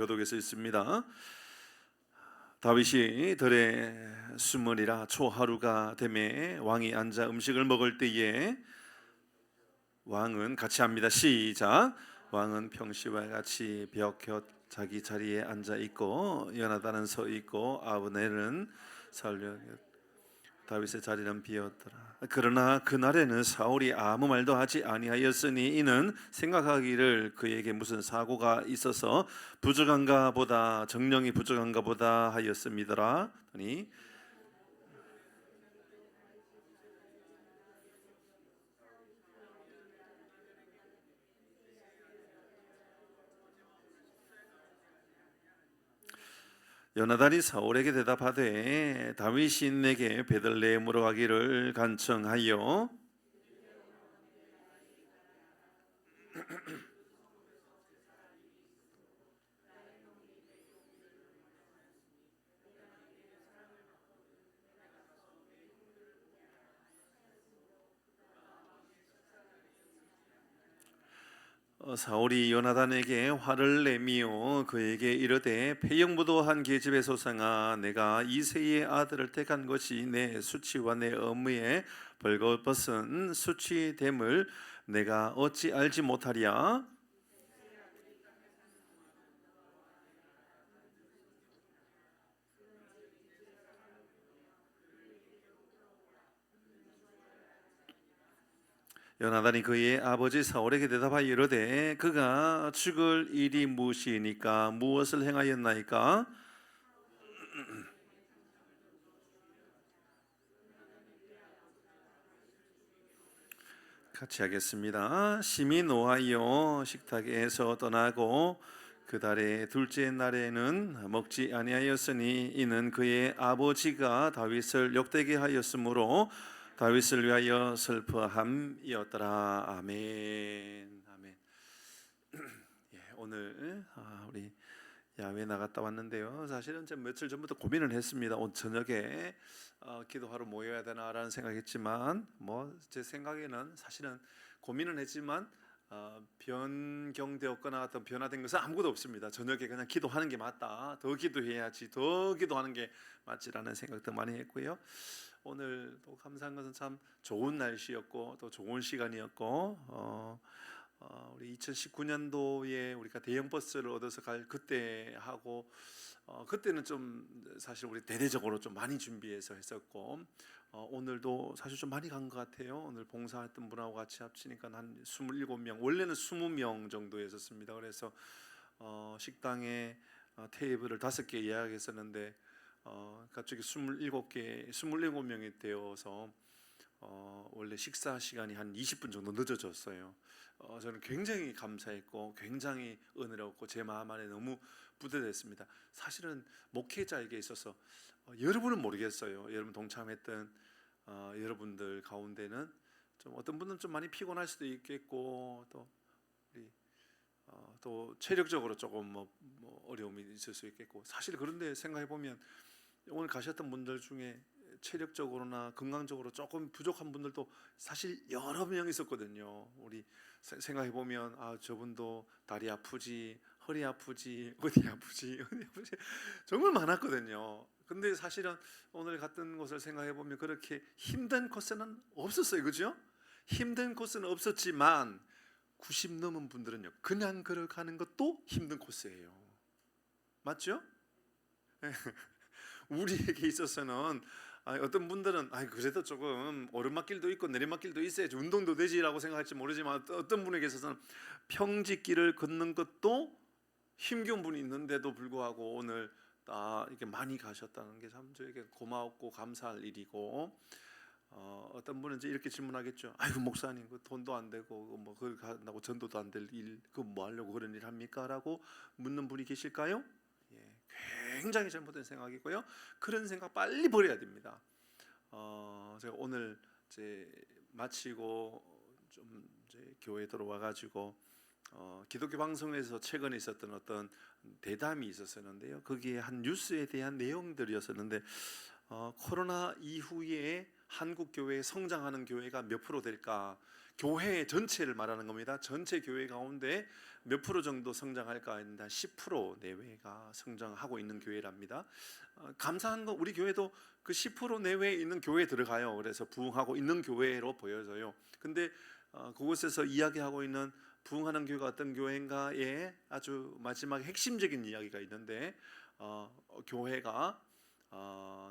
교독에서 있습니다. 다윗이 들에 숨으리라 초하루가 되매 왕이 앉아 음식을 먹을 때에 왕은 같이 합니다. 시작. 왕은 평시와 같이 벽 곁 자기 자리에 앉아 있고 요나단은 서 있고 아브넬은 사울 다윗의 자리는 비었더라. 그러나 그날에는 사울이 아무 말도 하지 아니하였으니 이는 생각하기를 그에게 무슨 사고가 있어서 부족한가 보다, 정령이 부족한가 보다 하였음이더라. 아니 요나단이 사울에게 대답하되 다윗이 내게 베들레헴으로 가기를 간청하여 사울이 요나단에게 화를 내미어 그에게 이르되 패영부도한 계집의 소상아, 내가 이새의 아들을 택한 것이 내 수치와 내 업무에 벌거벗은 수치됨을 내가 어찌 알지 못하랴? 요나단이 그의 아버지 사울에게 대답하여 이르되 그가 죽을 일이 무엇이니까 무엇을 행하였나이까? 같이 하겠습니다. 심히 노하여 식탁에서 떠나고 그 달의 둘째 날에는 먹지 아니하였으니 이는 그의 아버지가 다윗을 욕되게 하였으므로 다윗을 위하여 슬퍼함이었더라. 아멘. 아멘. 예, 오늘 우리 야외 나갔다 왔는데요. 사실은 좀 며칠 전부터 고민을 했습니다. 오늘 저녁에 기도하러 모여야 되나라는 생각했지만 뭐 제 생각에는 사실은 고민은 했지만 변경되었거나 어떤 변화된 것은 아무것도 없습니다. 저녁에 그냥 기도하는 게 맞다. 더 기도해야지. 더 기도하는 게 맞지라는 생각도 많이 했고요. 오늘 또 감사한 것은 참 좋은 날씨였고 또 좋은 시간이었고 우리 2019년도에 우리가 대형 버스를 얻어서 갈 그때 하고 그때는 좀 사실 우리 대대적으로 좀 많이 준비해서 했었고 오늘도 사실 좀 많이 간 것 같아요. 오늘 봉사했던 분하고 같이 합치니까 한 27명, 원래는 20명 정도 했었습니다. 그래서 식당에 테이블을 5개 예약했었는데 갑자기 27명이 되어서 원래 식사 시간이 한 20분 정도 늦어졌어요. 저는 굉장히 감사했고 굉장히 은혜롭고 제 마음 안에 너무 뿌듯했습니다. 사실은 목회자에게 있어서 여러분은 모르겠어요. 여러분 동참했던 여러분들 가운데는 좀 어떤 분은 좀 많이 피곤할 수도 있겠고 또 우리 또 체력적으로 조금 뭐 어려움이 있을 수 있겠고 사실 그런데 생각해 보면 오늘 가셨던 분들 중에 체력적으로나 건강적으로 조금 부족한 분들도 사실 여러 명 있었거든요. 우리 생각해 보면 저분도 다리 아프지, 허리 아프지, 어디 아프지, 어디 아프지 정말 많았거든요. 근데 사실은 오늘 갔던 곳을 생각해 보면 그렇게 힘든 코스는 없었어요, 그죠? 힘든 코스는 없었지만 90 넘은 분들은요, 그냥 걸어가는 것도 힘든 코스예요. 맞죠? 우리에게 있어서는 어떤 분들은 그래도 조금 오르막길도 있고 내리막길도 있어야지 운동도 되지라고 생각할지 모르지만 어떤 분에게 있어서는 평지길을 걷는 것도 힘겨운 분이 있는데도 불구하고 오늘 이렇게 많이 가셨다는 게 참 저에게 고마웠고 감사할 일이고 어떤 분은 이제 이렇게 질문하겠죠. 아이고 목사님 그 돈도 안 되고 뭐 그걸 간다고 전도도 안 될 일 그 뭐 하려고 그런 일 합니까? 라고 묻는 분이 계실까요? 굉장히 잘못된 생각이고요. 그런 생각 빨리 버려야 됩니다. 제가 오늘 이제 마치고 좀 이제 교회 들어와 가지고 기독교 방송에서 최근에 있었던 어떤 대담이 있었었는데요. 거기에 한 뉴스에 대한 내용들이었었는데 코로나 이후에 한국 교회 성장하는 교회가 몇 프로 될까? 교회 전체를 말하는 겁니다. 전체 교회 가운데 몇 프로 정도 성장할까 했는데 10% 내외가 성장하고 있는 교회랍니다. 감사한 건 우리 교회도 그 10% 내외에 있는 교회에 들어가요. 그래서 부흥하고 있는 교회로 보여져요. 근데 그곳에서 이야기하고 있는 부흥하는 교회가 어떤 교회인가에 아주 마지막 핵심적인 이야기가 있는데 교회가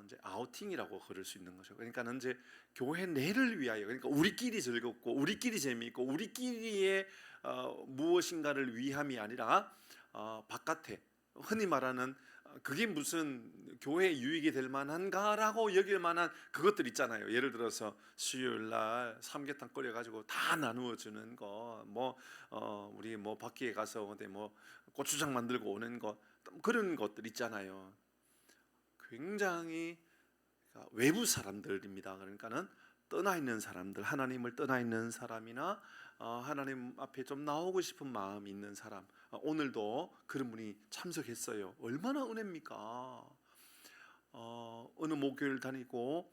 이제 아우팅이라고 그럴 수 있는 거죠. 그러니까는 이제 교회 내를 위하여, 그러니까 우리끼리 즐겁고 우리끼리 재미있고 우리끼리의 무엇인가를 위함이 아니라 바깥에 흔히 말하는 그게 무슨 교회 유익이 될 만한가라고 여길 만한 그것들 있잖아요. 예를 들어서 수요일 날 삼계탕 끓여 가지고 다 나누어 주는 거, 우리 밖에 가서 뭐 고추장 만들고 오는 거, 그런 것들 있잖아요. 굉장히 외부 사람들입니다. 그러니까는 떠나 있는 사람들, 하나님을 떠나 있는 사람이나 하나님 앞에 좀 나오고 싶은 마음이 있는 사람, 오늘도 그런 분이 참석했어요. 얼마나 은혜입니까? 어느 목요일 다니고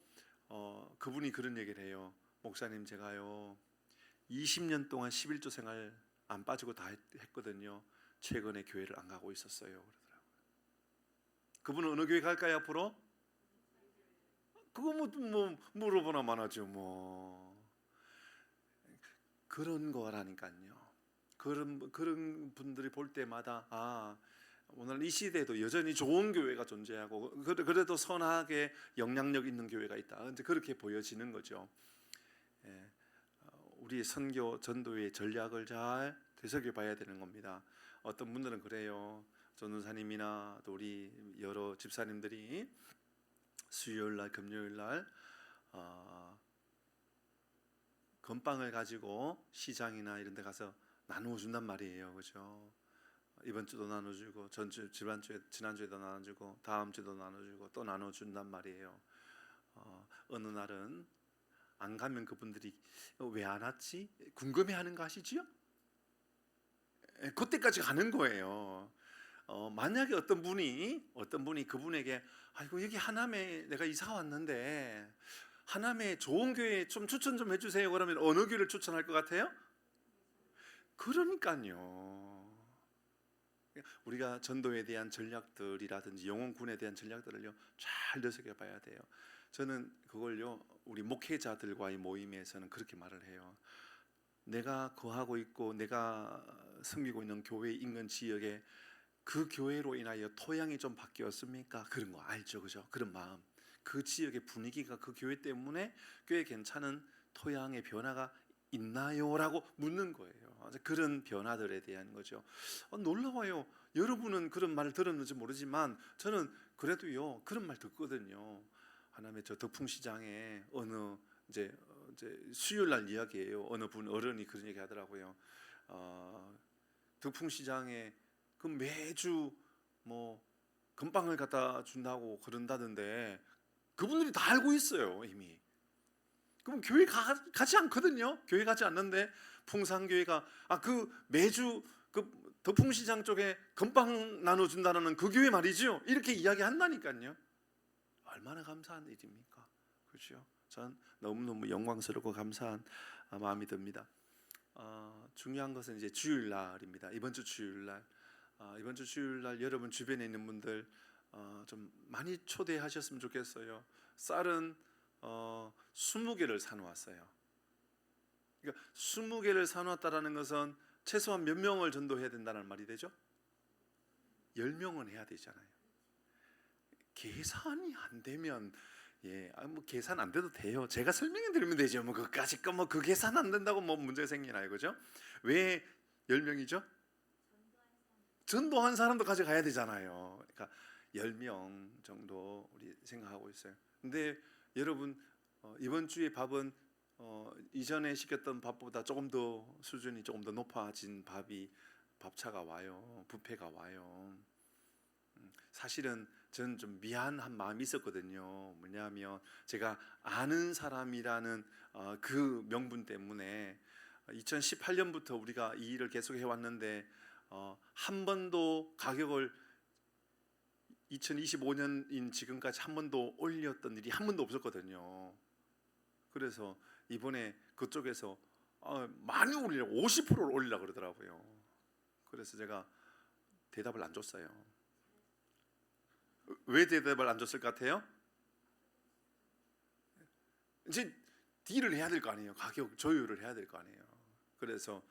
그분이 그런 얘기를 해요. 목사님, 제가요 20년 동안 11조 생활 안 빠지고 다 했거든요. 최근에 교회를 안 가고 있었어요. 그러더라고요. 그분은 어느 교회 갈까요 앞으로? 그거 물어보나 마나죠 그런 거라니까요. 그런 분들이 볼 때마다 오늘 이 시대에도 여전히 좋은 교회가 존재하고 그래도 선하게 영향력 있는 교회가 있다. 이제 그렇게 보여지는 거죠. 우리의 선교 전도의 전략을 잘 되새겨봐야 되는 겁니다. 어떤 분들은 그래요. 전도사님이나 또 우리 여러 집사님들이 수요일날, 금요일날 건빵을 가지고 시장이나 이런 데 가서 나누어 준단 말이에요. 그죠? 이번 주도 나눠주고 지난주에도 나눠주고 다음 주도 나눠주고 또 나눠준단 말이에요. 어느 날은 안 가면 그분들이 왜 안 왔지? 궁금해하는 거 아시지요? 그때까지 가는 거예요. 만약에 어떤 분이 그분에게 아이고 여기 하남에 내가 이사 왔는데 하남에 좋은 교회 좀 추천 좀 해주세요. 그러면 어느 교회를 추천할 것 같아요? 그러니까요. 우리가 전도에 대한 전략들이라든지 영혼군에 대한 전략들을요 잘 되새겨봐야 돼요. 저는 그걸요 우리 목회자들과의 모임에서는 그렇게 말을 해요. 내가 거하고 있고 내가 섬기고 있는 교회 인근 지역에 그 교회로 인하여 토양이 좀 바뀌었습니까? 그런 거 알죠, 그죠? 그런 마음. 그 지역의 분위기가 그 교회 때문에 꽤 괜찮은 토양의 변화가 있나요? 라고 묻는 거예요. 그런 변화들에 대한 거죠. 놀라워요. 여러분은 그런 말을 들었는지 모르지만 저는 그래도요 그런 말 듣거든요. 하나님의 저 덕풍시장에 어느 이제 수요일 날 이야기예요. 어느 분 어른이 그런 얘기 하더라고요. 덕풍시장에 그 매주 건빵을 갖다 준다고 그런다던데 그분들이 다 알고 있어요 이미. 그럼 교회 가지 않거든요. 교회 가지 않는데 풍산교회가 그 매주 그 덕풍시장 쪽에 건빵 나눠준다는 그 교회 말이죠. 이렇게 이야기한다니까요. 얼마나 감사한 일입니까? 그렇죠? 전 너무너무 영광스럽고 감사한 마음이 듭니다. 중요한 것은 이제 주일날입니다. 이번 주 주일날. 이번 주 주일날 여러분 주변에 있는 분들 좀 많이 초대하셨으면 좋겠어요. 쌀은 20개를 사놓았어요. 그러니까 20개를 사놓았다라는 것은 최소한 몇 명을 전도해야 된다는 말이 되죠? 10명은 해야 되잖아요. 계산이 안 되면 계산 안 돼도 돼요. 제가 설명해 드리면 되죠. 그까짓 거 그 계산 안 된다고 문제가 생기나요, 그죠? 왜 10명이죠? 전도한 사람도 가져가야 되잖아요. 그러니까 10명 정도 우리 생각하고 있어요. 근데 여러분 이번 주의 밥은 이전에 시켰던 밥보다 조금 더 수준이 조금 더 높아진 밥차가 와요. 뷔페가 와요. 사실은 저는 좀 미안한 마음이 있었거든요. 뭐냐면 제가 아는 사람이라는 그 명분 때문에 2018년부터 우리가 이 일을 계속 해왔는데 한 번도 가격을 2025년인 지금까지 한 번도 올렸던 일이 한 번도 없었거든요. 그래서 이번에 그쪽에서 많이 올리려고 50%를 올리려고 그러더라고요. 그래서 제가 대답을 안 줬어요. 왜 대답을 안 줬을 것 같아요? 이제 딜을 해야 될 거 아니에요. 가격 조율을 해야 될 거 아니에요. 그래서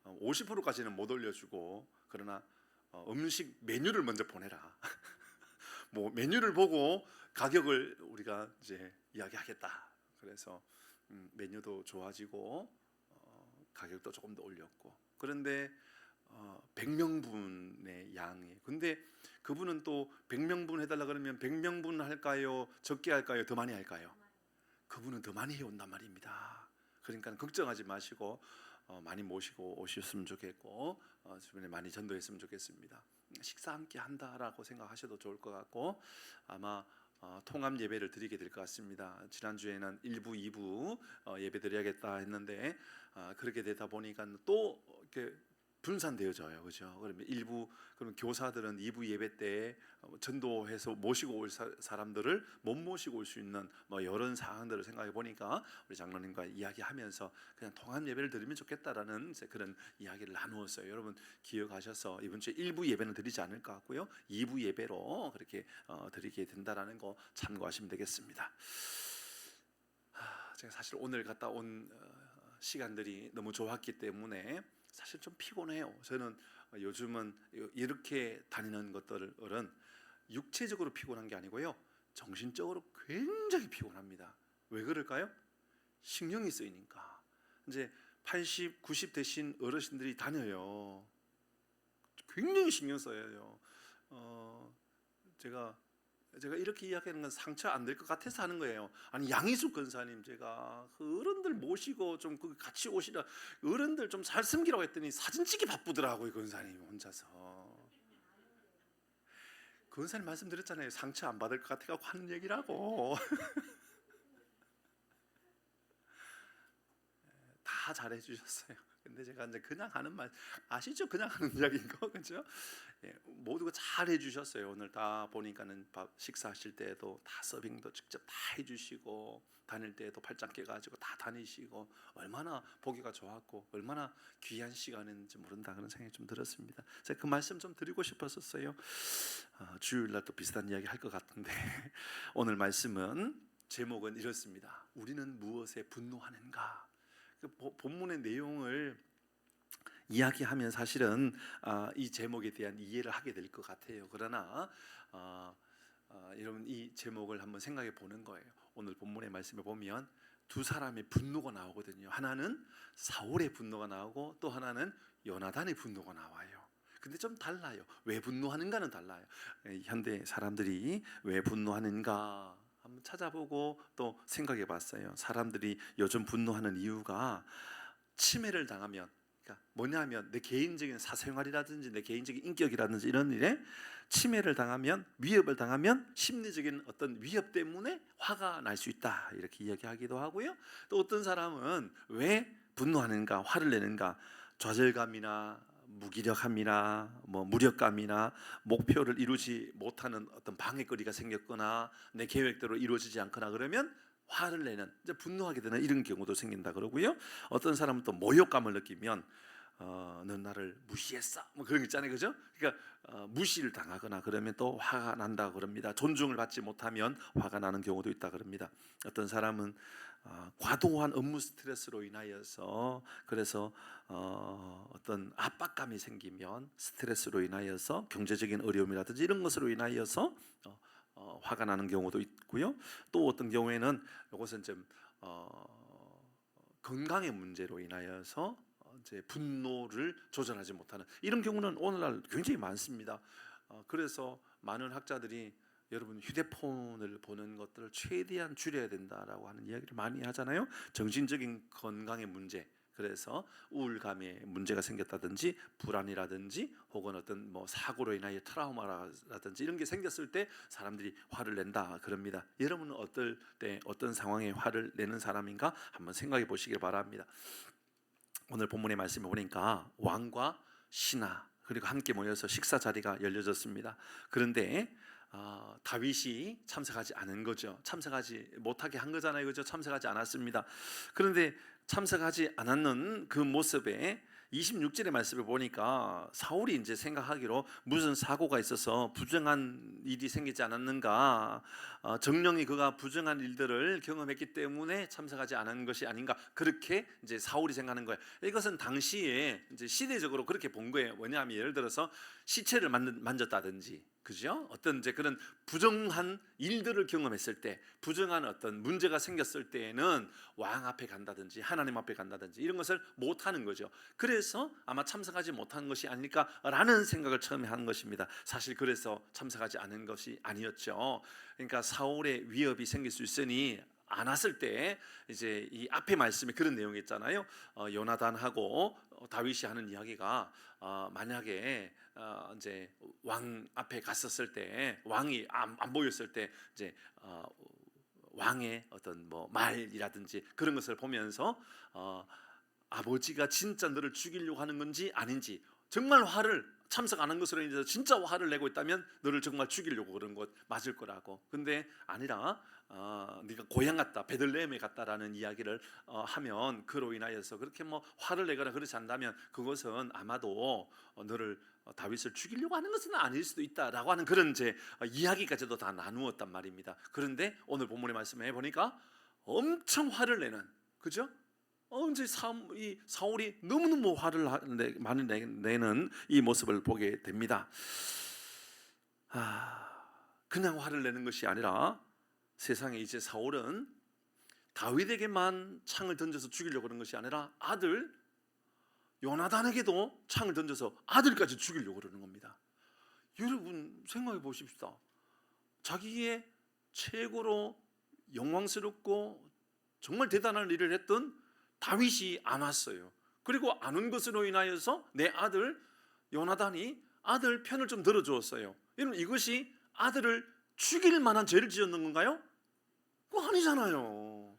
50%까지는 못 올려주고, 그러나 음식 메뉴를 먼저 보내라. 뭐 메뉴를 보고 가격을 우리가 이제 이야기하겠다. 그래서 메뉴도 좋아지고 가격도 조금 더 올렸고. 그런데 100명분의 양이, 근데 그분은 또 100명분 해달라 그러면 100명분 할까요? 적게 할까요? 더 많이 할까요? 그분은 더 많이 해온단 말입니다. 그러니까 걱정하지 마시고 많이 모시고 오셨으면 좋겠고, 주변에 많이 전도했으면 좋겠습니다. 식사 함께 한다라고 생각하셔도 좋을 것 같고, 아마 통합 예배를 드리게 될 것 같습니다. 지난주에는 1부, 2부 예배 드려야겠다 했는데 그렇게 되다 보니까 또 이렇게 분산되어져요. 그죠? 그러면 일부, 그럼 교사들은 2부 예배 때 전도해서 모시고 올 사람들을 못 모시고 올 수 있는 뭐 이런 상황들을 생각해 보니까 우리 장로님과 이야기하면서 그냥 통합 예배를 드리면 좋겠다라는 그런 이야기를 나누었어요. 여러분 기억하셔서 이번 주에 1부 예배는 드리지 않을 것 같고요, 2부 예배로 그렇게 드리게 된다라는 거 참고하시면 되겠습니다. 제가 사실 오늘 갔다 온 시간들이 너무 좋았기 때문에 사실 좀 피곤해요. 저는 요즘은 이렇게 다니는 것들은 육체적으로 피곤한 게 아니고요, 정신적으로 굉장히 피곤합니다. 왜 그럴까요? 신경이 쓰이니까. 이제 80, 90 되신 어르신들이 다녀요. 굉장히 신경 써요. 제가 이렇게 이야기하는 건 상처 안 될 것 같아서 하는 거예요. 아니, 양희숙 권사님, 제가 그 어른들 모시고 좀 같이 오시라, 어른들 좀 잘 섬기라고 했더니 사진 찍기 바쁘더라고요. 권사님 혼자서. 권사님 말씀드렸잖아요. 상처 안 받을 것 같아서 하는 얘기라고. 다 잘해주셨어요. 근데 제가 이제 그냥 하는 말 아시죠? 그냥 하는 이야기인 거, 그죠? 모두가 잘 해주셨어요. 오늘 다 보니까는 밥 식사하실 때에도 다 서빙도 직접 다 해주시고, 다닐 때에도 팔짱 깨가지고 다 다니시고, 얼마나 보기가 좋았고 얼마나 귀한 시간인지 모른다 그런 생각이 좀 들었습니다. 제가 그 말씀 좀 드리고 싶었었어요. 주일날 또 비슷한 이야기 할 것 같은데 오늘 말씀은 제목은 이렇습니다. 우리는 무엇에 분노하는가? 본문의 내용을 이야기하면 사실은 이 제목에 대한 이해를 하게 될 것 같아요. 그러나 여러분 이 제목을 한번 생각해 보는 거예요. 오늘 본문의 말씀에 보면 두 사람의 분노가 나오거든요. 하나는 사울의 분노가 나오고 또 하나는 요나단의 분노가 나와요. 근데 좀 달라요. 왜 분노하는가는 달라요. 현대 사람들이 왜 분노하는가 한번 찾아보고 또 생각해 봤어요. 사람들이 요즘 분노하는 이유가 침해를 당하면, 그러니까 뭐냐면 내 개인적인 사생활이라든지 내 개인적인 인격이라든지 이런 일에 침해를 당하면, 위협을 당하면 심리적인 어떤 위협 때문에 화가 날 수 있다, 이렇게 이야기하기도 하고요. 또 어떤 사람은 왜 분노하는가, 화를 내는가, 좌절감이나 무기력함이나 무력감이나 목표를 이루지 못하는 어떤 방해거리가 생겼거나 내 계획대로 이루어지지 않거나 그러면 화를 내는, 이제 분노하게 되는 이런 경우도 생긴다 그러고요. 어떤 사람은 또 모욕감을 느끼면 넌 나를 무시했어, 그런 거 있잖아요, 그죠? 그러니까 무시를 당하거나 그러면 또 화가 난다 그럽니다. 존중을 받지 못하면 화가 나는 경우도 있다 그럽니다. 어떤 사람은 과도한 업무 스트레스로 인하여서, 그래서 어떤 압박감이 생기면 스트레스로 인하여서 경제적인 어려움이라든지 이런 것으로 인하여서 화가 나는 경우도 있고요. 또 어떤 경우에는 이것은 좀 건강의 문제로 인하여서 이제 분노를 조절하지 못하는 이런 경우는 오늘날 굉장히 많습니다. 그래서 많은 학자들이 여러분 휴대폰을 보는 것들을 최대한 줄여야 된다라고 하는 이야기를 많이 하잖아요. 정신적인 건강의 문제, 그래서 우울감에 문제가 생겼다든지 불안이라든지 혹은 어떤 사고로 인하여 트라우마라든지 이런 게 생겼을 때 사람들이 화를 낸다 그럽니다. 여러분은 어떨 때 어떤 상황에 화를 내는 사람인가 한번 생각해 보시길 바랍니다. 오늘 본문의 말씀을 보니까 왕과 신하 그리고 함께 모여서 식사 자리가 열려졌습니다. 그런데 다윗이 참석하지 않은 거죠. 참석하지 못하게 한 거잖아요, 그죠? 참석하지 않았습니다. 그런데 참석하지 않았는 그 모습에 26절의 말씀을 보니까 사울이 이제 생각하기로 무슨 사고가 있어서 부정한 일이 생기지 않았는가, 정령이 그가 부정한 일들을 경험했기 때문에 참석하지 않은 것이 아닌가, 그렇게 이제 사울이 생각하는 거예요. 이것은 당시에 이제 시대적으로 그렇게 본 거예요. 왜냐하면 예를 들어서 시체를 만졌다든지, 그죠? 어떤 이제 그런 부정한 일들을 경험했을 때, 부정한 어떤 문제가 생겼을 때에는 왕 앞에 간다든지 하나님 앞에 간다든지 이런 것을 못 하는 거죠. 그래서 아마 참석하지 못한 것이 아닐까라는 생각을 처음에 한 것입니다. 사실 그래서 참석하지 않은 것이 아니었죠. 그러니까 사울의 위협이 생길 수 있으니 안 왔을 때 이제 이 앞에 말씀에 그런 내용이 있잖아요. 요나단하고 다윗이 하는 이야기가 만약에 이제 왕 앞에 갔었을 때, 왕이 안 보였을 때 이제 왕의 어떤 뭐 말이라든지 그런 것을 보면서 아버지가 진짜 너를 죽이려고 하는 건지 아닌지, 정말 화를 참석 안 한 것으로 인해서 진짜 화를 내고 있다면 너를 정말 죽이려고 그런 것 맞을 거라고. 근데 아니라 네가 고향 갔다, 베들레헴에 갔다라는 이야기를 하면 그로 인하여서 그렇게 뭐 화를 내거나 그렇지 않다면 그것은 아마도 너를 다윗을 죽이려고 하는 것은 아닐 수도 있다라고 하는 그런 이제 이야기까지도 다 나누었단 말입니다. 그런데 오늘 본문의 말씀에 보니까 엄청 화를 내는, 그죠? 이제 이 사울이 너무너무 화를 많이 내는 이 모습을 보게 됩니다. 그냥 화를 내는 것이 아니라 세상에 이제 사울은 다윗에게만 창을 던져서 죽이려고 그런 것이 아니라 아들 요나단에게도 창을 던져서 아들까지 죽이려고 그러는 겁니다. 여러분 생각해 보십시다. 자기의 최고로 영광스럽고 정말 대단한 일을 했던 다윗이 안 왔어요. 그리고 안 온 것으로 인하여서 내 아들 요나단이 아들 편을 좀 들어주었어요. 여러분 이것이 아들을 죽일 만한 죄를 지었는 건가요? 그거 아니잖아요.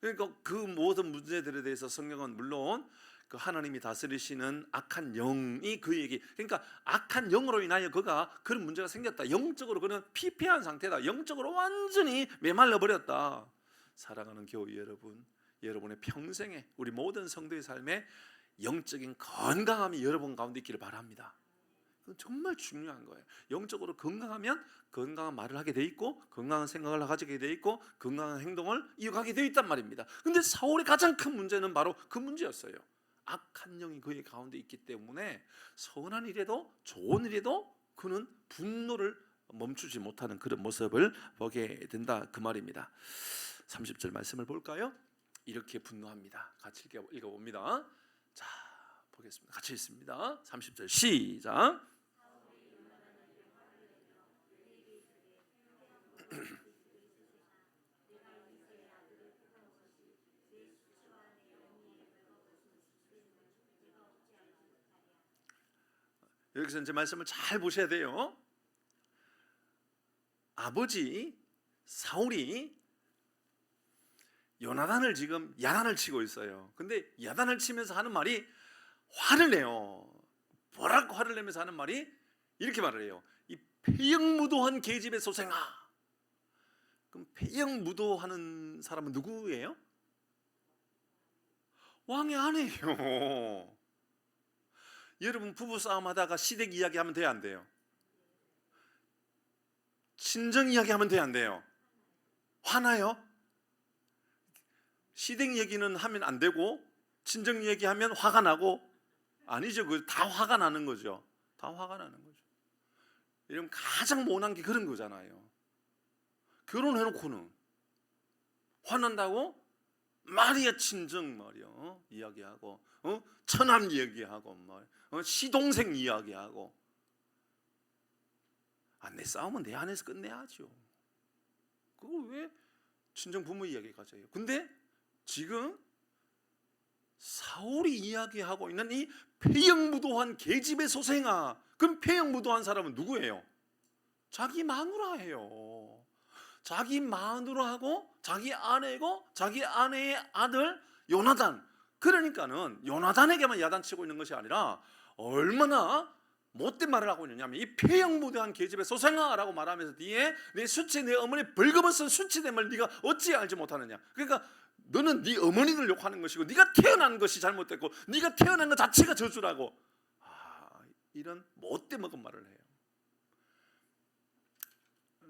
그러니까 그 모든 문제들에 대해서 성경은 물론 그 하나님이 다스리시는 악한 영이 그에게, 그러니까 악한 영으로 인하여 그가 그런 문제가 생겼다, 영적으로 그는 피폐한 상태다, 영적으로 완전히 메말라 버렸다. 사랑하는 교회 여러분, 여러분의 평생에 우리 모든 성도의 삶에 영적인 건강함이 여러분 가운데 있기를 바랍니다. 그건 정말 중요한 거예요. 영적으로 건강하면 건강한 말을 하게 돼 있고 건강한 생각을 가지게 돼 있고 건강한 행동을 이어가게 돼 있단 말입니다. 근데 사울의 가장 큰 문제는 바로 그 문제였어요. 악한 영이 그의 가운데 있기 때문에 선한 일에도 좋은 일에도 그는 분노를 멈추지 못하는 그런 모습을 보게 된다, 그 말입니다. 30절 말씀을 볼까요? 이렇게 분노합니다. 같이 읽어봅니다. 자, 보겠습니다. 같이 읽습니다. 30절 시작. 여기서 이제 말씀을 잘 보셔야 돼요. 아버지 사울이 요나단을 지금 야단을 치고 있어요. 근데 야단을 치면서 하는 말이 화를 내요. 뭐라고 화를 내면서 하는 말이 이렇게 말을 해요. 이 패역무도한 계집의 소생아. 그럼 패역무도하는 사람은 누구예요? 왕의 아내예요. 여러분 부부싸움 하다가 시댁 이야기하면 돼요, 안 돼요? 친정 이야기하면 돼요, 안 돼요? 화나요? 시댁 얘기는 하면 안 되고 친정 얘기하면 화가 나고, 아니죠. 그 다 화가 나는 거죠. 다 화가 나는 거죠. 이러면 가장 모난 게 그런 거잖아요. 결혼해놓고는 화난다고 말이야 친정 말이야 이야기하고 처남 이야기하고 시동생 이야기하고, 내 싸움은 내 안에서 끝내야죠. 그걸 왜 친정 부모 이야기 가져요? 근데 지금 사울이 이야기하고 있는 이 패역무도한 계집의 소생아, 그럼 패역무도한 사람은 누구예요? 자기 마누라예요. 자기 마누라하고 자기 아내고 자기 아내의 아들 요나단. 그러니까는 요나단에게만 야단치고 있는 것이 아니라 얼마나 못된 말을 하고 있느냐면 이 패역무도한 계집의 소생아라고 말하면서 뒤에 내 수치, 내 어머니 벌금을 쓴 수치됨을 네가 어찌 알지 못하느냐. 그러니까 너는 네 어머니를 욕하는 것이고 네가 태어난 것이 잘못됐고 네가 태어난 것 자체가 저주라고. 이런 못돼 먹은 말을 해요.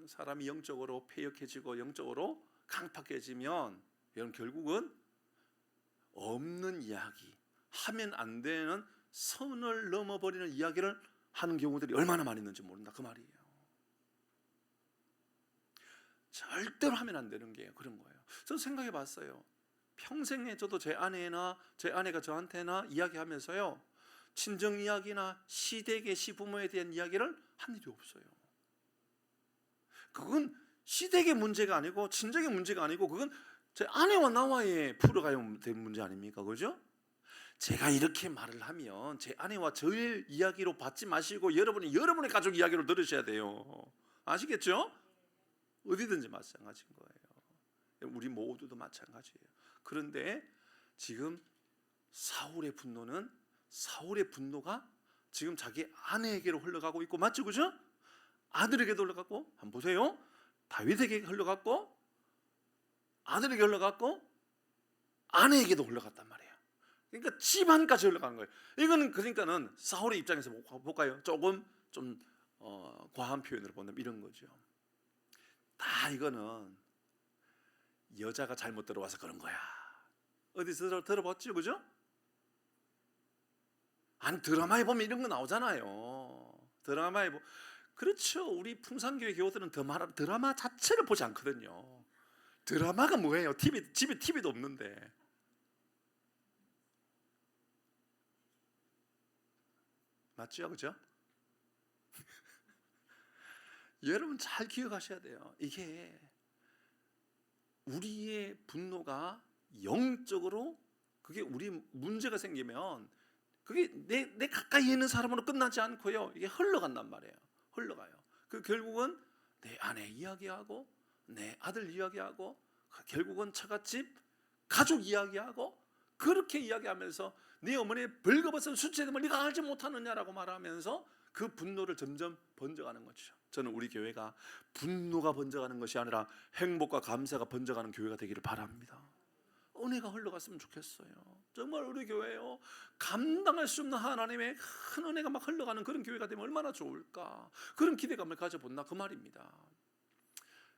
사람이 영적으로 패역해지고 영적으로 강팍해지면 여러분 결국은 없는 이야기, 하면 안 되는 선을 넘어버리는 이야기를 하는 경우들이 얼마나 많이 있는지 모른다 그 말이에요. 절대로 하면 안 되는 게 그런 거예요. 저는 생각해 봤어요. 평생에 저도 제 아내나 제 아내가 저한테나 이야기하면서요, 친정 이야기나 시댁의 시부모에 대한 이야기를 한 일이 없어요. 그건 시댁의 문제가 아니고 친정의 문제가 아니고 그건 제 아내와 나와의 풀어가야 될 문제 아닙니까? 그죠? 제가 이렇게 말을 하면 제 아내와 저의 이야기로 받지 마시고 여러분이 여러분의 가족 이야기로 들으셔야 돼요. 아시겠죠? 어디든지 마찬가지인 거예요. 우리 모두도 마찬가지예요. 그런데 지금 사울의 분노가 지금 자기 아내에게로 흘러가고 있고, 맞죠? 그죠? 아들에게도 흘러갔고, 한번 보세요. 다윗에게 흘러갔고, 아들에게 흘러갔고, 아내에게도 흘러갔단 말이에요. 그러니까 집안까지 흘러가는 거예요. 이거는 그러니까는 사울의 입장에서 볼까요? 조금 좀 과한 표현으로 본다면 이런 거죠. 다 이거는 여자가 잘못 들어와서 그런 거야. 어디서 들어봤죠, 그죠? 아니 드라마에 보면 이런 거 나오잖아요. 드라마에 그렇죠. 우리 풍산교회 교우들은 드라마 자체를 보지 않거든요. 드라마가 뭐예요? 집에 TV도 없는데. 맞죠? 그죠? 여러분 잘 기억하셔야 돼요. 이게 우리의 분노가 영적으로 그게 우리 문제가 생기면 그게 내 가까이 있는 사람으로 끝나지 않고요. 이게 흘러간단 말이에요. 흘러가요. 그 결국은 내 아내 이야기하고 내 아들 이야기하고 결국은 처갓집 가족 이야기하고 그렇게 이야기하면서 네 어머니의 벌거벗은 수치됨을 네가 알지 못하느냐라고 말하면서 그 분노를 점점 번져가는 거죠. 저는 우리 교회가 분노가 번져가는 것이 아니라 행복과 감사가 번져가는 교회가 되기를 바랍니다. 은혜가 흘러갔으면 좋겠어요. 정말 우리 교회요, 감당할 수 없는 하나님의 큰 은혜가 막 흘러가는 그런 교회가 되면 얼마나 좋을까, 그런 기대감을 가져본다 그 말입니다.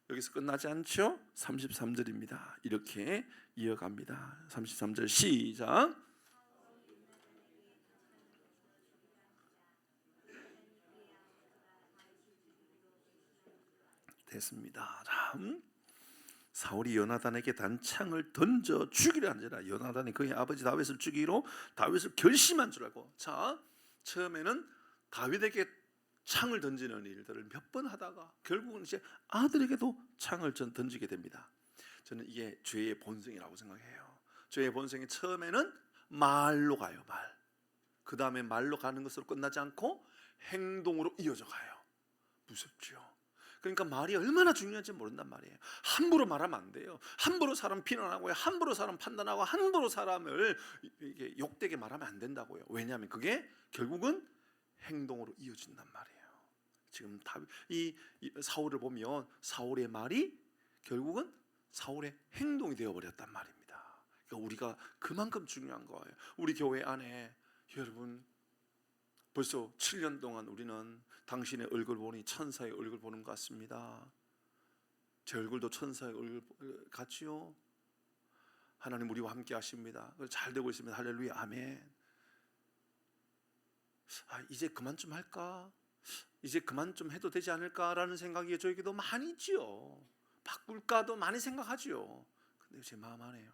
여기서 끝나지 않죠? 33절입니다. 이렇게 이어갑니다. 33절 시작. 됐습니다. 다음, 사울이 요나단에게 단창을 던져 죽이려 하니라. 요나단이 그의 아버지 다윗을 죽이기로 다윗을 결심한 줄 알고, 자, 처음에는 다윗에게 창을 던지는 일들을 몇 번 하다가 결국은 이제 아들에게도 창을 던지게 됩니다. 저는 이게 죄의 본성이라고 생각해요. 죄의 본성이 처음에는 말로 가요. 그 다음에 말로 가는 것으로 끝나지 않고 행동으로 이어져 가요. 무섭죠. 그러니까 말이 얼마나 중요한지 모른단 말이에요. 함부로 말하면 안 돼요. 함부로 사람 비난하고요, 함부로 사람 판단하고, 함부로 사람을 이게 욕되게 말하면 안 된다고요. 왜냐하면 그게 결국은 행동으로 이어진단 말이에요. 지금 이 사울을 보면 사울의 말이 결국은 사울의 행동이 되어버렸단 말입니다. 그러니까 우리가 그만큼 중요한 거예요. 우리 교회 안에 여러분 벌써 7년 동안 우리는 당신의 얼굴 보니 천사의 얼굴 보는 것 같습니다. 제 얼굴도 천사의 얼굴 같지요? 하나님 우리와 함께 하십니다. 잘 되고 있습니다. 할렐루야, 아멘. 이제 그만 좀 할까? 이제 그만 좀 해도 되지 않을까라는 생각이 저에게도 많이 있지요. 바꿀까도 많이 생각하지요. 근데 제 마음 안에요,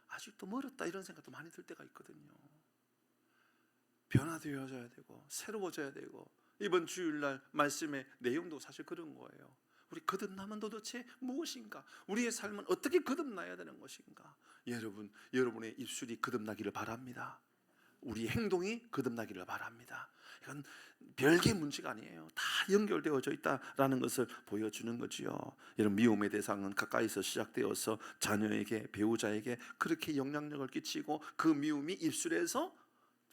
아직도 멀었다 이런 생각도 많이 들 때가 있거든요. 변화되어져야 되고 새로워져야 되고, 이번 주일날 말씀의 내용도 사실 그런 거예요. 우리 거듭남은 도대체 무엇인가? 우리의 삶은 어떻게 거듭나야 되는 것인가? 여러분의 입술이 거듭나기를 바랍니다. 우리 행동이 거듭나기를 바랍니다. 이건 별개 문제가 아니에요. 다 연결되어져 있다라는 것을 보여주는 거지요. 여러분, 미움의 대상은 가까이서 시작되어서 자녀에게, 배우자에게 그렇게 영향력을 끼치고 그 미움이 입술에서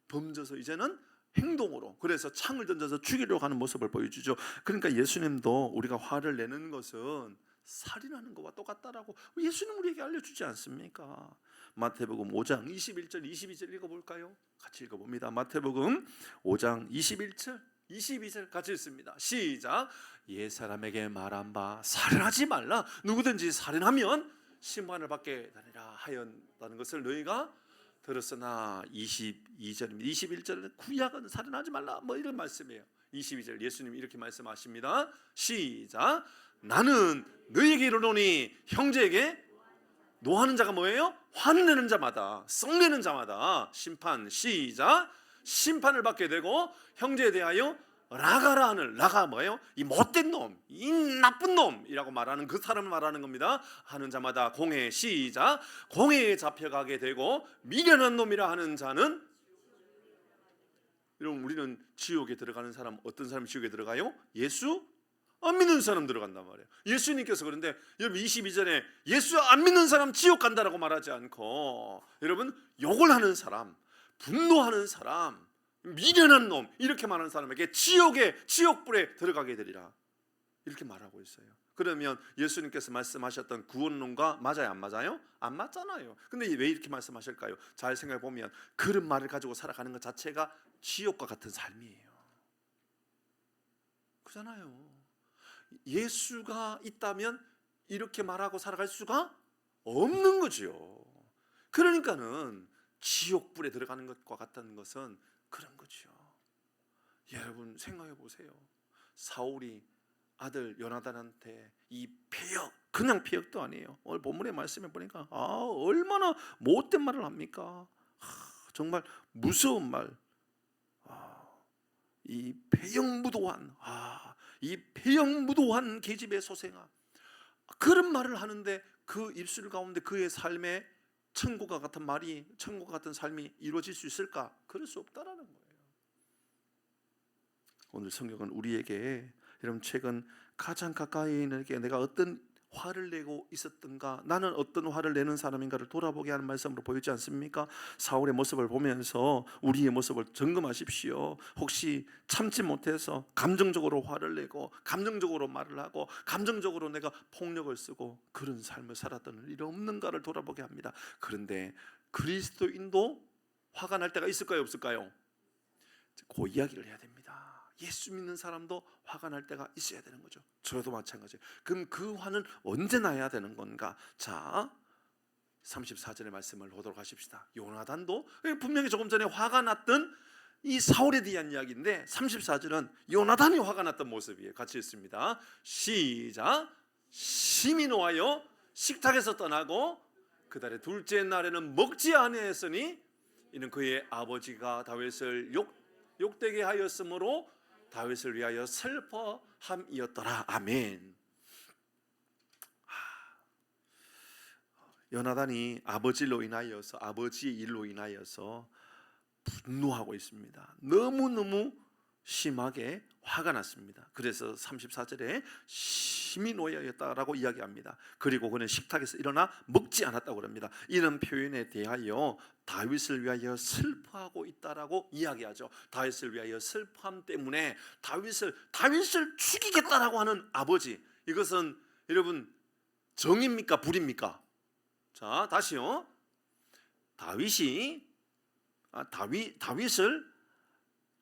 범져서 이제는 행동으로, 그래서 창을 던져서 죽이려고 하는 모습을 보여주죠. 그러니까 예수님도 우리가 화를 내는 것은 살인하는 것과 똑같다라고 예수님 우리에게 알려주지 않습니까? 마태복음 5장 21절 22절 읽어볼까요? 같이 읽어봅니다. 마태복음 5장 21절 22절 같이 읽습니다. 시작. 옛사람에게 말한 바 살인하지 말라. 누구든지 살인하면 심판을 받게 되리라 하였다는 것을 너희가 들었으나 22절 21절은 구약은 살인하지 말라 뭐 이런 말씀이에요. 22절 예수님이 이렇게 말씀하십니다. 시작. 나는 너희에게 이르노니 형제에게 노하는 자가 뭐예요? 화내는 자마다 썩내는 자마다 심판 시작. 심판을 받게 되고 형제에 대하여 라가라 하는 라가 뭐예요? 이 못된 놈, 이 나쁜 놈이라고 말하는 그 사람을 말하는 겁니다. 하는 자마다 공회 시작. 공회에 잡혀가게 되고 미련한 놈이라 하는 자는 여러분 우리는 지옥에 들어가는 사람 어떤 사람이 지옥에 들어가요? 예수 안 믿는 사람 들어간단 말이에요. 예수님께서 그런데 여러분 22절에 예수 안 믿는 사람 지옥 간다라고 말하지 않고 여러분 욕을 하는 사람, 분노하는 사람, 미련한 놈 이렇게 말하는 사람에게 지옥불에 들어가게 되리라 이렇게 말하고 있어요. 그러면 예수님께서 말씀하셨던 구원론과 맞아요 안 맞아요? 안 맞잖아요. 근데 왜 이렇게 말씀하실까요? 잘 생각해 보면 그런 말을 가지고 살아가는 것 자체가 지옥과 같은 삶이에요. 그렇잖아요. 예수가 있다면 이렇게 말하고 살아갈 수가 없는 거죠. 그러니까는 지옥불에 들어가는 것과 같다는 것은 그런 거죠. 여러분 생각해 보세요. 사울이 아들 요나단한테 이 패역, 그냥 패역도 아니에요. 오늘 본문의 말씀에 보니까 얼마나 못된 말을 합니까? 정말 무서운 말. 이 패역무도한 이 패역무도한 계집의 소생아 그런 말을 하는데 그 입술 가운데 그의 삶에 천국과 같은 말이 천국과 같은 삶이 이루어질 수 있을까? 그럴 수 없다라는 거예요. 오늘 성경은 우리에게 여러분 최근 가장 가까이 있는 이에게 내가 어떤 화를 내고 있었던가 나는 어떤 화를 내는 사람인가를 돌아보게 하는 말씀으로 보이지 않습니까? 사울의 모습을 보면서 우리의 모습을 점검하십시오. 혹시 참지 못해서 감정적으로 화를 내고 감정적으로 말을 하고 감정적으로 내가 폭력을 쓰고 그런 삶을 살았던 일이 없는가를 돌아보게 합니다. 그런데 그리스도인도 화가 날 때가 있을까요 없을까요? 그 이야기를 해야 됩니다. 예수 믿는 사람도 화가 날 때가 있어야 되는 거죠. 저도 마찬가지예요. 그럼 그 화는 언제 나야 되는 건가? 자 34절의 말씀을 보도록 하십시다. 요나단도 분명히 조금 전에 화가 났던 이 사울에 대한 이야기인데 34절은 요나단이 화가 났던 모습이에요. 같이 읽습니다. 시작. 심히 노하여 식탁에서 떠나고 그 달의 둘째 날에는 먹지 아니하였으니 이는 그의 아버지가 다윗을 욕되게 하였으므로 다윗을 위하여 슬퍼함이었더라. 아멘. 요나단이 아버지의 일로 인하여서 분노하고 있습니다. 너무너무 심하게 화가 났습니다. 그래서 34절에 심히 노하였다라고 이야기합니다. 그리고 그는 식탁에서 일어나 먹지 않았다고 합니다. 이런 표현에 대하여 다윗을 위하여 슬퍼하고 있다라고 이야기하죠. 다윗을 위하여 슬퍼함 때문에 다윗을 죽이겠다라고 하는 아버지, 이것은 여러분 정입니까 불입니까? 자 다시요. 다윗을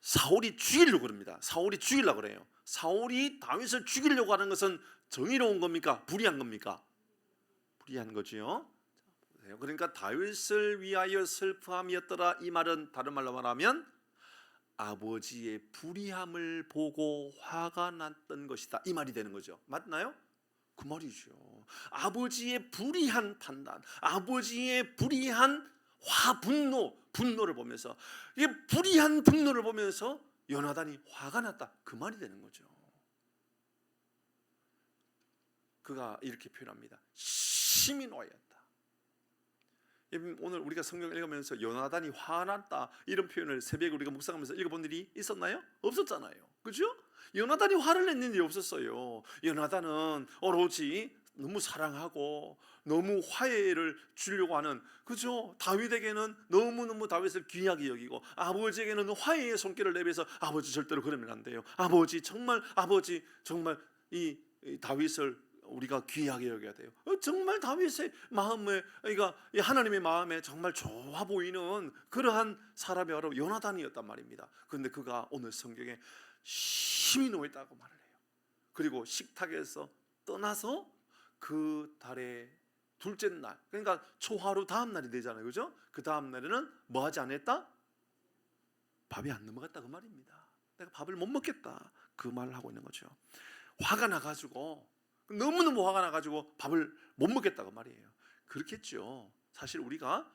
사울이 죽이려고 그럽니다. 사울이 죽이려고 그래요. 사울이 다윗을 죽이려고 하는 것은 정의로운 겁니까? 불의한 겁니까? 불의한 거지요. 그러니까 다윗을 위하여 슬퍼함이었더라. 이 말은 다른 말로 말하면 아버지의 불의함을 보고 화가 났던 것이다. 이 말이 되는 거죠. 맞나요? 그 말이죠. 아버지의 불의한 판단, 아버지의 불의한 분노를 보면서 이 불의한 분노를 보면서 요나단이 화가 났다. 그 말이 되는 거죠. 그가 이렇게 표현합니다. 심히 노하였다. 오늘 우리가 성경을 읽으면서 요나단이 화났다 이런 표현을 새벽에 우리가 묵상하면서 읽어본 일이 있었나요? 없었잖아요. 그죠? 요나단이 화를 냈는 일이 없었어요. 요나단은 오로지 너무 사랑하고 너무 화해를 주려고 하는, 그죠? 다윗에게는 너무너무 다윗을 귀하게 여기고 아버지에게는 화해의 손길을 내밀어서 아버지 절대로 그러면 안 돼요. 아버지 정말 이 다윗을 우리가 귀하게 여겨야 돼요. 정말 다윗의 마음에, 그러니까 하나님의 마음에 정말 좋아 보이는 그러한 사람이 바로 요나단이었단 말입니다. 그런데 그가 오늘 성경에 심히 노했다고 말을 해요. 그리고 식탁에서 떠나서 그 달의 둘째 날, 그러니까 초하루 다음 날이 되잖아요, 그죠? 그 다음 날에는 뭐 하지 않았다? 밥이 안 넘어갔다 그 말입니다. 내가 밥을 못 먹겠다 그 말을 하고 있는 거죠. 화가 나가지고, 너무너무 화가 나가지고 밥을 못 먹겠다고 말이에요. 그렇겠죠. 사실 우리가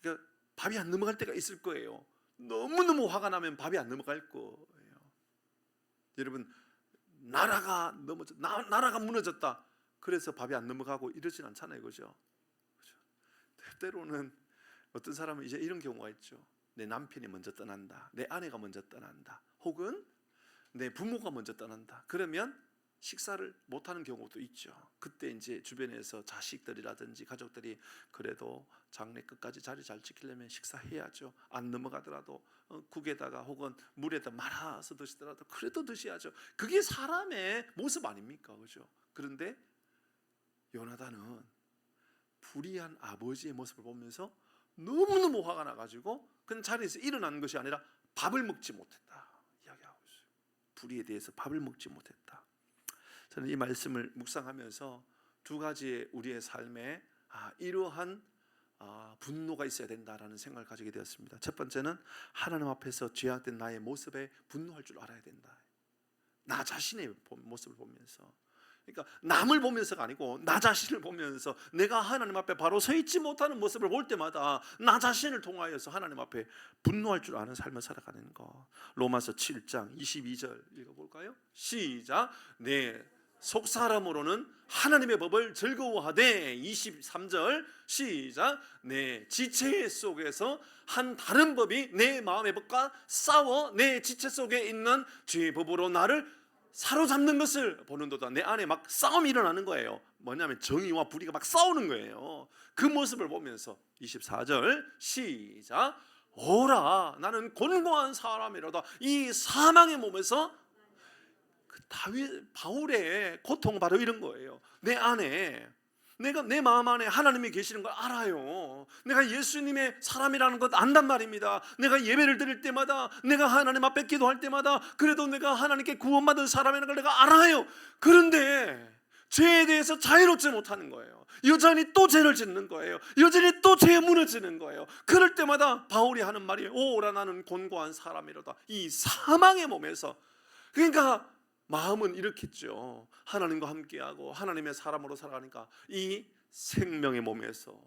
그러니까 밥이 안 넘어갈 때가 있을 거예요. 너무너무 화가 나면 밥이 안 넘어갈 거예요. 여러분, 나라가 무너졌다, 그래서 밥이 안 넘어가고 이러진 않잖아요, 그죠? 때로는 어떤 사람은 이제 이런 경우가 있죠. 내 남편이 먼저 떠난다, 내 아내가 먼저 떠난다, 혹은 내 부모가 먼저 떠난다. 그러면 식사를 못하는 경우도 있죠. 그때 이제 주변에서 자식들이라든지 가족들이 그래도 장례 끝까지 자리 잘 지키려면 식사해야죠. 안 넘어가더라도 국에다가 혹은 물에다 말아서 드시더라도 그래도 드셔야죠. 그게 사람의 모습 아닙니까, 그죠? 그런데 요나단은 불의한 아버지의 모습을 보면서 너무너무 화가 나가지고 그냥 자리에서 일어나는 것이 아니라 밥을 먹지 못했다 이야기하고 있어요. 불의에 대해서 밥을 먹지 못했다. 저는 이 말씀을 묵상하면서 두 가지의 우리의 삶에 이러한 분노가 있어야 된다라는 생각을 가지게 되었습니다. 첫 번째는 하나님 앞에서 죄악된 나의 모습에 분노할 줄 알아야 된다. 나 자신의 모습을 보면서, 그러니까 남을 보면서가 아니고 나 자신을 보면서 내가 하나님 앞에 바로 서 있지 못하는 모습을 볼 때마다 나 자신을 통하여서 하나님 앞에 분노할 줄 아는 삶을 살아가는 거. 로마서 7장 22절 읽어볼까요? 시작. 네, 속사람으로는 하나님의 법을 즐거워하되, 23절 시작. 내 지체 속에서 한 다른 법이 내 마음의 법과 싸워 내 지체 속에 있는 죄의 법으로 나를 사로잡는 것을 보는도다. 내 안에 막 싸움이 일어나는 거예요. 뭐냐면 정의와 불의가 막 싸우는 거예요. 그 모습을 보면서 24절 시작. 오라, 나는 곤고한 사람이로다. 이 사망의 몸에서 바울의 고통은 바로 이런 거예요. 내 안에, 내가 내 마음 안에 하나님이 계시는 걸 알아요. 내가 예수님의 사람이라는 것 안단 말입니다. 내가 예배를 드릴 때마다, 내가 하나님 앞에 기도할 때마다 그래도 내가 하나님께 구원받은 사람이라는 걸 내가 알아요. 그런데 죄에 대해서 자유롭지 못하는 거예요. 여전히 또 죄를 짓는 거예요. 여전히 또 죄에 무너지는 거예요. 그럴 때마다 바울이 하는 말이 오라, 나는 곤고한 사람이로다. 이 사망의 몸에서, 그러니까 마음은 이렇겠죠. 하나님과 함께하고 하나님의 사람으로 살아가니까 이 생명의 몸에서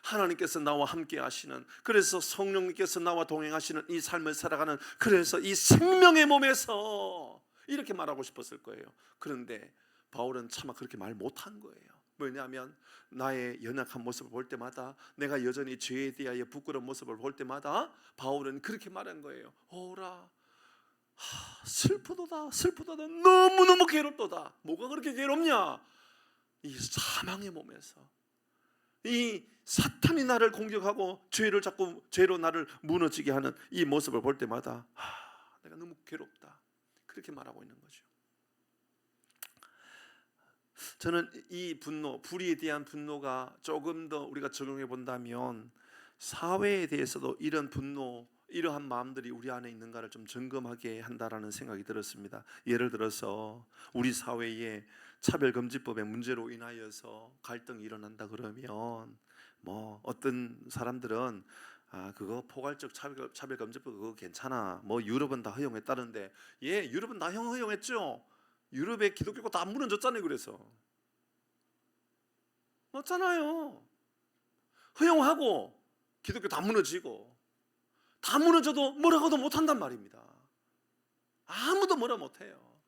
하나님께서 나와 함께 하시는, 그래서 성령님께서 나와 동행하시는 이 삶을 살아가는, 그래서 이 생명의 몸에서 이렇게 말하고 싶었을 거예요. 그런데 바울은 차마 그렇게 말 못한 거예요. 왜냐하면 나의 연약한 모습을 볼 때마다, 내가 여전히 죄에 대하여 부끄러운 모습을 볼 때마다 바울은 그렇게 말한 거예요. 오라, 슬프도다, 슬프도다, 너무너무 괴롭도다. 뭐가 그렇게 괴롭냐? 이 사망의 몸에서 이 사탄이 나를 공격하고 죄로 나를 무너지게 하는 이 모습을 볼 때마다 내가 너무 괴롭다, 그렇게 말하고 있는 거죠. 저는 이 분노, 불의에 대한 분노가 조금 더 우리가 적용해 본다면 사회에 대해서도 이런 분노, 이러한 마음들이 우리 안에 있는가를 좀 점검하게 한다라는 생각이 들었습니다. 예를 들어서 우리 사회에 차별금지법의 문제로 인하여서 갈등이 일어난다 그러면 뭐 어떤 사람들은 그거 포괄적 차별금지법 그거 괜찮아, 뭐 유럽은 다 허용했다는데, 예, 유럽은 다 허용했죠. 유럽의 기독교가 다 무너졌잖아요. 그래서 맞잖아요. 허용하고 기독교 다 무너지고, 다 무너져도 뭐라고도 못한단 말입니다. 아무도 뭐라 못해요.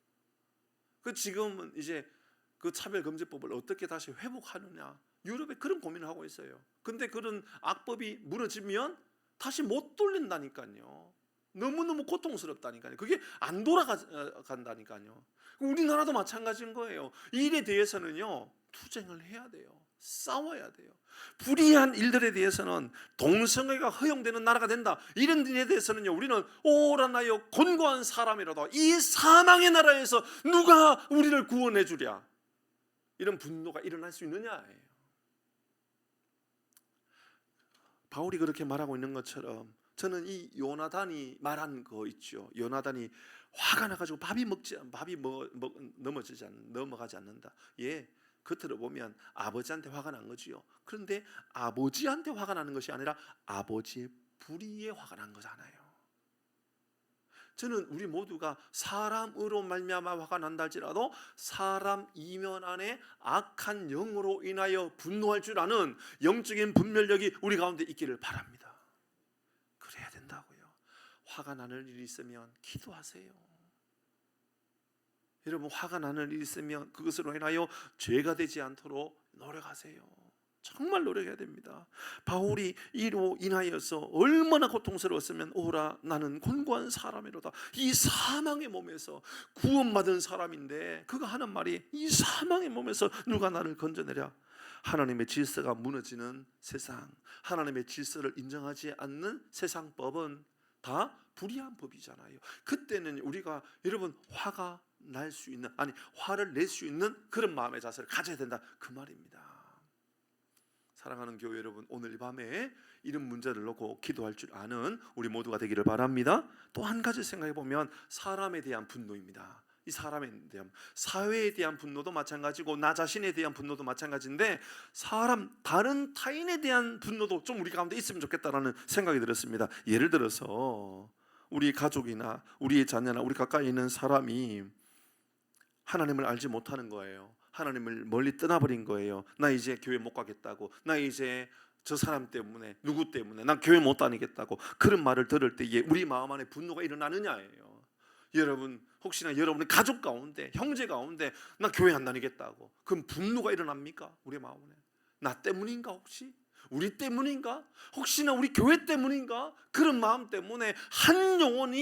지금은 이제 그 차별금지법을 어떻게 다시 회복하느냐, 유럽에 그런 고민을 하고 있어요. 근데 그런 악법이 무너지면 다시 못 돌린다니까요. 너무너무 고통스럽다니까요. 그게 안 돌아간다니까요. 우리나라도 마찬가지인 거예요. 이 일에 대해서는요, 투쟁을 해야 돼요. 싸워야 돼요. 불의한 일들에 대해서는 동성애가 허용되는 나라가 된다, 이런 일에 대해서는요, 우리는 오라, 나여 곤고한 사람이라도 이 사망의 나라에서 누가 우리를 구원해 주랴. 이런 분노가 일어날 수 있느냐예요. 바울이 그렇게 말하고 있는 것처럼 저는 이 요나단이 말한 거 있죠. 요나단이 화가 나가지고 밥이 넘어가지 않는다. 예, 겉으로 보면 아버지한테 화가 난 거지요. 그런데 아버지한테 화가 나는 것이 아니라 아버지의 불의에 화가 난 거잖아요. 저는 우리 모두가 사람으로 말미암아 화가 난다 할지라도 사람 이면 안에 악한 영으로 인하여 분노할 줄 아는 영적인 분별력이 우리 가운데 있기를 바랍니다. 그래야 된다고요. 화가 나는 일이 있으면 기도하세요. 여러분, 화가 나는 일이 있으면 그것으로 인하여 죄가 되지 않도록 노력하세요. 정말 노력해야 됩니다. 바울이 이로 인하여서 얼마나 고통스러웠으면 오라 나는 곤고한 사람이로다. 이 사망의 몸에서 구원받은 사람인데 그가 하는 말이 이 사망의 몸에서 누가 나를 건져내랴. 하나님의 질서가 무너지는 세상, 하나님의 질서를 인정하지 않는 세상법은 다 불의한 법이잖아요. 그때는 우리가 여러분 화가 날 수 있는, 아니 화를 낼 수 있는 그런 마음의 자세를 가져야 된다 그 말입니다. 사랑하는 교회 여러분, 오늘 이 밤에 이런 문제를 놓고 기도할 줄 아는 우리 모두가 되기를 바랍니다. 또 한 가지 생각해 보면 사람에 대한 분노입니다. 이 사람에 대한, 사회에 대한 분노도 마찬가지고 나 자신에 대한 분노도 마찬가지인데 다른 타인에 대한 분노도 좀 우리 가운데 있으면 좋겠다라는 생각이 들었습니다. 예를 들어서 우리 가족이나 우리의 자녀나 우리 가까이 있는 사람이 하나님을 알지 못하는 거예요. 하나님을 멀리 떠나버린 거예요. 나 이제 교회 못 가겠다고, 나 이제 저 사람 때문에, 누구 때문에 난 교회 못 다니겠다고 그런 말을 들을 때에 우리 마음 안에 분노가 일어나느냐예요. 여러분, 혹시나 여러분의 가족 가운데, 형제 가운데 나 교회 안 다니겠다고 그럼 분노가 일어납니까? 우리 마음에 나 때문인가? 혹시 우리 때문인가? 혹시나 우리 교회 때문인가? 그런 마음 때문에 한 영혼이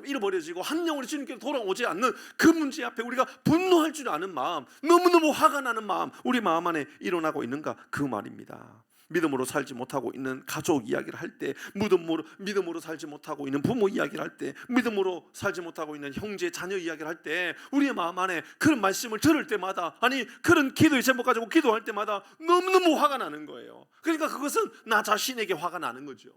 잃어버려지고 한 영혼이 주님께로 돌아오지 않는 그 문제 앞에 우리가 분노할 줄 아는 마음, 너무너무 화가 나는 마음 우리 마음 안에 일어나고 있는가? 그 말입니다. 믿음으로 살지 못하고 있는 가족 이야기를 할 때, 믿음으로 살지 못하고 있는 부모 이야기를 할 때, 믿음으로 살지 못하고 있는 형제 자녀 이야기를 할 때 우리의 마음 안에 그런 말씀을 들을 때마다, 아니 그런 기도의 제목 가지고 기도할 때마다 너무너무 화가 나는 거예요. 그러니까 그것은 나 자신에게 화가 나는 거죠.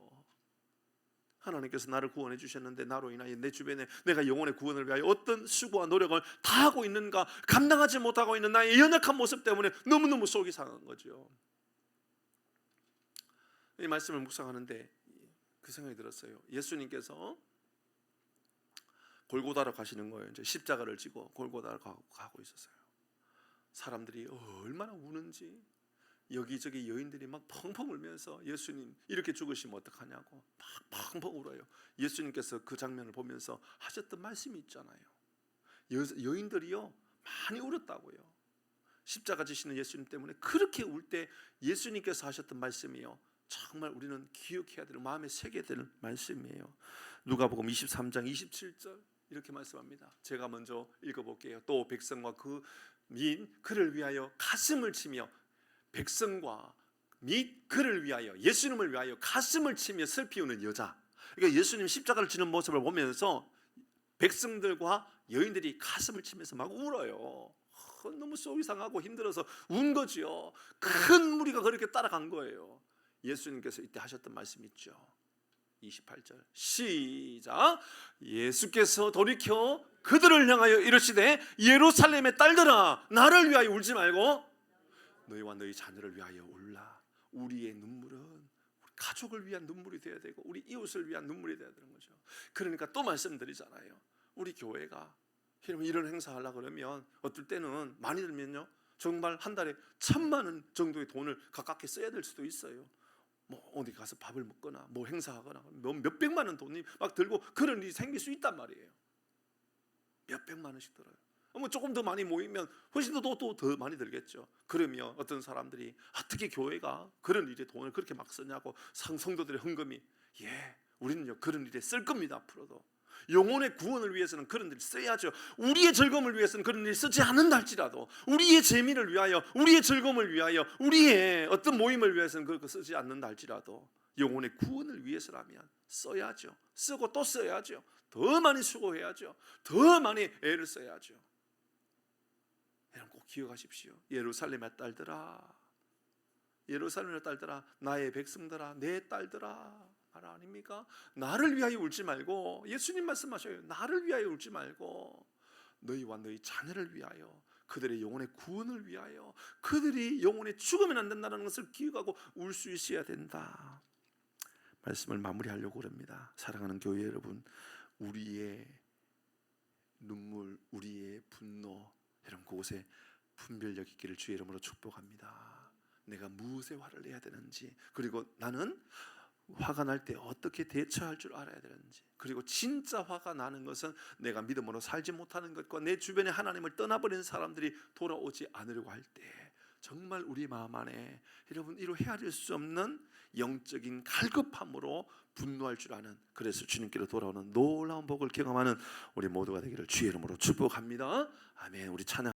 하나님께서 나를 구원해 주셨는데 나로 인하여 내 주변에 내가 영혼의 구원을 위하여 어떤 수고와 노력을 다하고 있는가 감당하지 못하고 있는 나의 연약한 모습 때문에 너무너무 속이 상한 거죠. 이 말씀을 묵상하는데 그 생각이 들었어요. 예수님께서 골고다로 가시는 거예요. 이제 십자가를 지고 골고다로 가고 있었어요. 사람들이 얼마나 우는지, 여기저기 여인들이 막 펑펑 울면서 예수님 이렇게 죽으시면 어떡하냐고 막 펑펑 울어요. 예수님께서 그 장면을 보면서 하셨던 말씀이 있잖아요. 여인들이요 많이 울었다고요. 십자가 지시는 예수님 때문에 그렇게 울 때 예수님께서 하셨던 말씀이요, 정말 우리는 기억해야 될, 마음에 새겨야 될 말씀이에요. 누가복음 23장 27절 이렇게 말씀합니다. 제가 먼저 읽어볼게요. 또 백성과 그를 위하여 가슴을 치며, 백성과 및 그를 위하여, 예수님을 위하여 가슴을 치며 슬피 우는 여자. 그러니까 예수님 십자가를 지는 모습을 보면서 백성들과 여인들이 가슴을 치면서 막 울어요. 너무 속이 상하고 힘들어서 운 거지요. 큰 무리가 그렇게 따라간 거예요. 예수님께서 이때 하셨던 말씀 있죠. 28절 시작. 예수께서 돌이켜 그들을 향하여 이르시되 예루살렘의 딸들아 나를 위하여 울지 말고 너희와 너희 자녀를 위하여 울라. 우리의 눈물은 우리 가족을 위한 눈물이 되어야 되고 우리 이웃을 위한 눈물이 되어야 되는 거죠. 그러니까 또 말씀드리잖아요. 우리 교회가 이런 행사 하려고 그러면 어떨 때는 많이 들면요 정말 한 달에 1,000만 원 정도의 돈을 가깝게 써야 될 수도 있어요. 뭐 어디 가서 밥을 먹거나 뭐 행사하거나 몇 백만 원 돈이 막 들고 그런 일이 생길 수 있단 말이에요. 몇 백만 원씩 들어요. 뭐 조금 더 많이 모이면 훨씬 더 많이 들겠죠. 그러면 어떤 사람들이 어떻게 교회가 그런 일에 돈을 그렇게 막 쓰냐고, 성도들의 헌금이, 우리는요 그런 일에 쓸 겁니다. 앞으로도 영혼의 구원을 위해서는 그런 일을 써야죠. 우리의 즐거움을 위해서는 그런 일을 쓰지 않는다 할지라도, 우리의 재미를 위하여, 우리의 즐거움을 위하여, 우리의 어떤 모임을 위해서는 그거 쓰지 않는다 할지라도 영혼의 구원을 위해서라면 써야죠. 쓰고 또 써야죠. 더 많이 수고해야죠. 더 많이 애를 써야죠. 꼭 기억하십시오. 예루살렘의 딸들아, 예루살렘의 딸들아, 나의 백성들아, 내 딸들아 말 아닙니까? 나를 위하여 울지 말고, 예수님 말씀하셔요. 나를 위하여 울지 말고 너희와 너희 자녀를 위하여, 그들의 영혼의 구원을 위하여, 그들이 영혼의 죽으면 안 된다는 것을 기억하고 울 수 있어야 된다. 말씀을 마무리하려고 합니다. 사랑하는 교회 여러분, 우리의 눈물, 우리의 분노, 여러분 그곳에 분별력 있기를 주의 이름으로 축복합니다. 내가 무엇에 화를 내야 되는지, 그리고 나는 화가 날 때 어떻게 대처할 줄 알아야 되는지, 그리고 진짜 화가 나는 것은 내가 믿음으로 살지 못하는 것과 내 주변에 하나님을 떠나버린 사람들이 돌아오지 않으려고 할 때 정말 우리 마음 안에 여러분 이로 헤아릴 수 없는 영적인 갈급함으로 분노할 줄 아는, 그래서 주님께로 돌아오는 놀라운 복을 경험하는 우리 모두가 되기를 주의 이름으로 축복합니다. 아멘. 우리 찬양